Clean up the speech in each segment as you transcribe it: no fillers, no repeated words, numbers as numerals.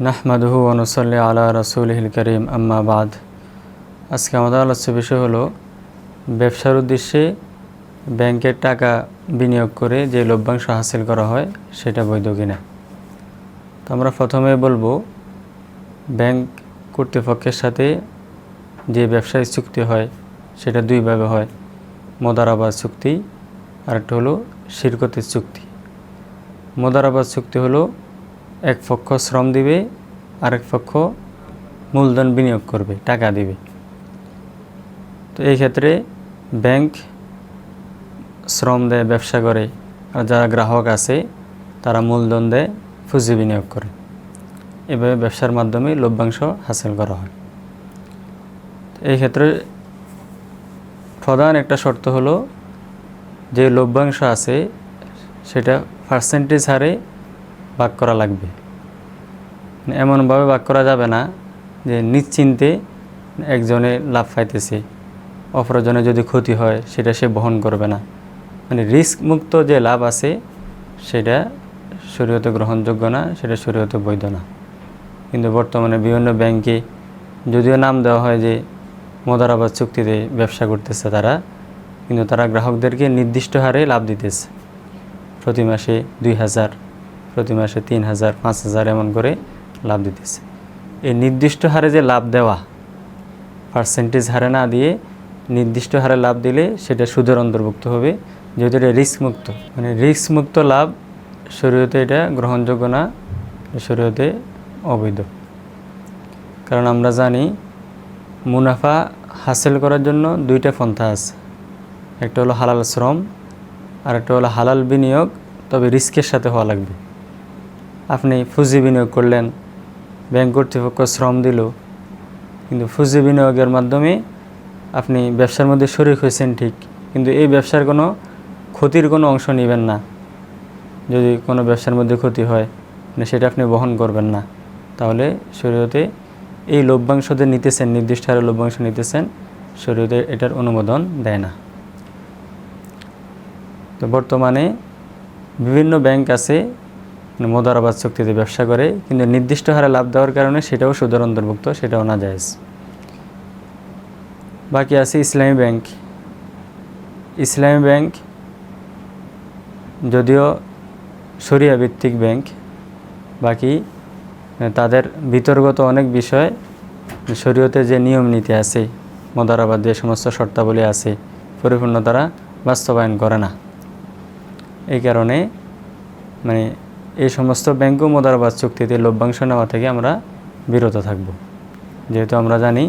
নাহমাদুহু ওয়া নুসাল্লি আলা রাসূলিহিল কারীম আম্মা বাদ। আজকে আমাদের আলোচ্য বিষয় হলো ব্যবসার উদ্দেশ্যে ব্যাংকের টাকা বিনিয়োগ করে যে লভ্যাংশ হাসিল করা হয় সেটা বৈধ কিনা। তো আমরা প্রথমে বলবো ব্যাংক কর্তৃপক্ষের সাথে যে ব্যবসায়ী চুক্তি হয় সেটা দুইভাবে হয়, মোদারাবাদ চুক্তি আর একটা হলো শিরকতের চুক্তি। মোদারাবাদ চুক্তি হলো এক পক্ষ শ্রম দিবে, আরেক পক্ষ মূলধন বিনিয়োগ করবে, টাকা দিবে। তো এই ক্ষেত্রে ব্যাংক শ্রম দেয়, ব্যবসা করে, আর যারা গ্রাহক আছে তারা মূলধন দেয়, পুঁজি বিনিয়োগ করে। এভাবে ব্যবসার মাধ্যমে লভ্যাংশ হাসিল করা হয়। এই ক্ষেত্রে প্রধান একটা শর্ত হলো যে লভ্যাংশ আছে সেটা পার্সেন্টেজ হারে ভাগ করা লাগবে। এমনভাবে ভাগ করা যাবে না যে নিশ্চিন্তে একজনে লাভ পাইতেছে, অপরজনে যদি ক্ষতি হয় সেটা সে বহন করবে না। মানে রিস্ক মুক্ত যে লাভ আছে সেটা শরীয়তে গ্রহণযোগ্য না, সেটা শরীয়তে বৈধ না। কিন্তু বর্তমানে বিভিন্ন ব্যাংকে যদিও নাম দেওয়া হয় যে মোদারাবাদ চুক্তিতে ব্যবসা করতেছে তারা, কিন্তু তারা গ্রাহকদেরকে নির্দিষ্ট হারে লাভ দিতেছে। প্রতি মাসে ২,০০০, প্রতি মাসে ৩,০০০, ৫,০০০ এমন করে লাভ দিতেছে। এই নির্দিষ্ট হারে যে লাভ দেওয়া, পার্সেন্টেজ হারে না দিয়ে নির্দিষ্ট হারে লাভ দিলে সেটা সুদের অন্তর্ভুক্ত হবে, যেহেতু এটা রিস্ক মুক্ত। মানে রিস্ক মুক্ত লাভ শরীয়তে এটা গ্রহণযোগ্য না, শরীয়তে অবৈধ। কারণ আমরা জানি মুনাফা হাসিল করার জন্য দুইটা পন্থা আছে, একটা হলো হালাল শ্রম আর একটা হলো হালাল বিনিয়োগ, তবে রিস্কের সাথে হওয়া লাগবে। আপনি পুঁজি বিনিয়োগ করলেন, ব্যাংক কর্তৃপক্ষ শ্রম দিল, কিন্তু পুঁজি বিনিয়োগের মাধ্যমে আপনি ব্যবসার মধ্যে শরিক হয়েছেন ঠিক, কিন্তু এই ব্যবসার কোনো ক্ষতির কোনো অংশ নেবেন না। যদি কোনো ব্যবসার মধ্যে ক্ষতি হয় সেটা আপনি বহন করবেন না, তাহলে শরীয়তে এই লভ্যাংশ যে নিতেছেন, নির্দিষ্ট হারে লভ্যাংশ নিতেছেন, শরীয়তে এটার অনুমোদন দেয় না। তো বর্তমানে বিভিন্ন ব্যাংক আছে মোদারাবাদ চুক্তিতে ব্যবসা করে, কিন্তু নির্দিষ্ট হারে লাভ দেওয়ার কারণে সেটাও সুদের অন্তর্ভুক্ত, সেটাও না জায়েজ। বাকি আছে ইসলামী ব্যাংক। ইসলামী ব্যাংক যদিও শরিয়া ভিত্তিক ব্যাংক, বাকি তাদের বিতর্গত অনেক বিষয় শরীয়তে যে নিয়ম নীতি আছে, মোদারাবাদ যে সমস্ত শর্তাবলী আছে পরিপূর্ণ তারা বাস্তবায়ন করে না। এই কারণে মানে এই সমস্ত ব্যাংকও মোদারাবাদ চুক্তিতে লভ্যাংশ নেওয়া থেকে আমরা বিরত থাকব, যেহেতু আমরা জানি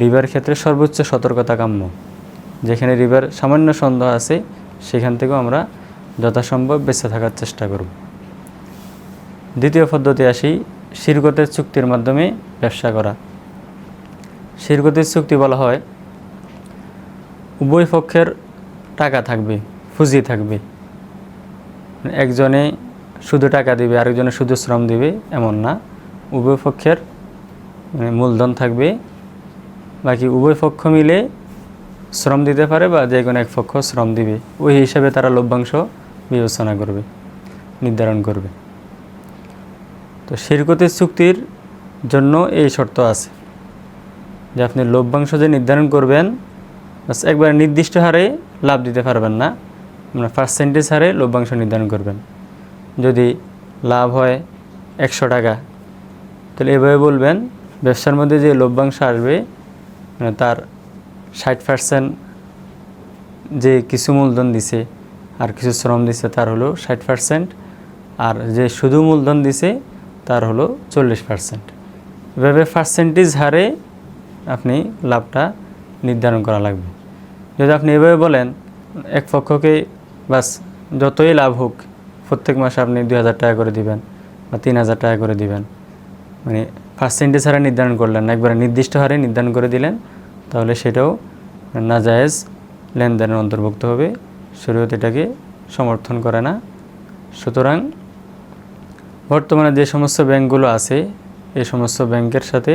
রিবার ক্ষেত্রে সর্বোচ্চ সতর্কতা কাম্য। যেখানে রিবার সামান্য সন্দেহ আছে সেখান থেকেও আমরা যথাসম্ভব বেঁচে থাকার চেষ্টা করব। দ্বিতীয় পদ্ধতি আসি শিরকতের চুক্তির মাধ্যমে ব্যবসা করা। শিরকতের চুক্তি বলা হয় উভয় পক্ষের টাকা থাকবে, পুঁজি থাকবে। একজনে শুধু টাকা দিবে, আরেকজনে শুধু শ্রম দিবে এমন না। উভয় পক্ষের মূলধন থাকবে, বাকি উভয় পক্ষ মিলে শ্রম দিতে পারে বা যে কোনো এক পক্ষ শ্রম দিবে, ওই হিসাবে তারা লভ্যাংশ বিবেচনা করবে, নির্ধারণ করবে। তো শিরকতের চুক্তির জন্য এই শর্ত আছে যে আপনি লভ্যাংশ যে নির্ধারণ করবেন একবার নির্দিষ্ট হারে লাভ দিতে পারবেন না, মানে পার্সেন্টেজ হারে লভ্যাংশ নির্ধারণ করবেন। যদি লাভ হয় ১০০ টাকা, তাহলে এভাবে বলবেন ব্যবসার মধ্যে যে লভ্যাংশ আসবে মানে তার ৬০% যে কিছু মূলধন দিছে আর কিছু শ্রম দিছে তার হলো ৬০%, আর যে শুধু মূলধন দিছে তার হলো ৪০%। এভাবে পার্সেন্টেজ হারে আপনি লাভটা নির্ধারণ করা লাগবে। যদি আপনি এভাবে বলেন এক পক্ষকে বাস যতই লাভ হোক প্রত্যেক মাসে আপনি ২,০০০ টাকা করে দিবেন বা ৩,০০০ টাকা করে দিবেন, মানে পার্সেন্টেজ হারে নির্ধারণ করলেন না, একবারে নির্দিষ্ট হারে নির্ধারণ করে দিলেন, তাহলে সেটাও নাজায়েজ লেনদেনের অন্তর্ভুক্ত হবে, শরীয়ত এটাকে সমর্থন করে না। সুতরাং বর্তমানে যে সমস্ত ব্যাংকগুলো আছে এই সমস্ত ব্যাংকের সাথে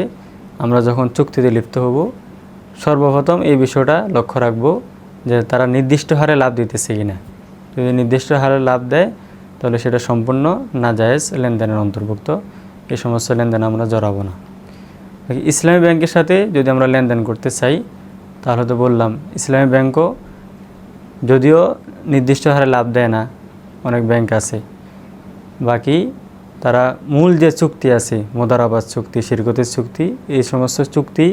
আমরা যখন চুক্তিতে লিপ্ত হব সর্বপ্রথম এই বিষয়টা লক্ষ্য রাখব যে তারা নির্দিষ্ট হারে লাভ দিতেছে কিনা। যদি নির্দিষ্ট হারে লাভ দেয় তাহলে সেটা সম্পূর্ণ নাজায়েজ লেনদেনের অন্তর্ভুক্ত, এই সমস্ত লেনদেন আমরা জড়াবো না। ইসলামী ব্যাংকের সাথে যদি আমরা লেনদেন করতে চাই তাহলে তো বললাম ইসলামী ব্যাংকও যদিও নির্দিষ্ট হারে লাভ দেয় না, অনেক ব্যাংক আছে, বাকি তারা মূল যে চুক্তি আছে মোদারাবাদ চুক্তি, শিরকতের চুক্তি, এই সমস্ত চুক্তি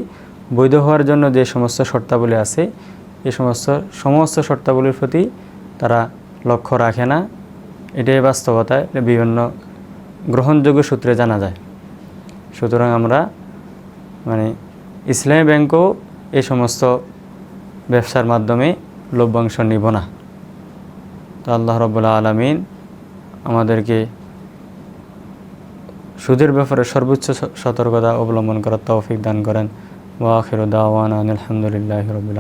বৈধ হওয়ার জন্য যে সমস্ত শর্তাবলী আছে এই সমস্ত শর্তাবলীর প্রতি তারা লক্ষ্য রাখে না। এটাই বাস্তবতায় বিভিন্ন গ্রহণযোগ্য সূত্রে জানা যায়। সুতরাং আমরা ইসলামী ব্যাংকও এই সমস্ত ব্যবসার মাধ্যমে লভ্যাংশ নিব না। তো আল্লাহ রাব্বুল আলামিন আমাদেরকে সুদের ব্যাপারে সর্বোচ্চ সতর্কতা অবলম্বন করার তৌফিক দান করেন। ওয়া আখিরু দাওয়ানা আনিল হামদুলিল্লাহি রাব্বিল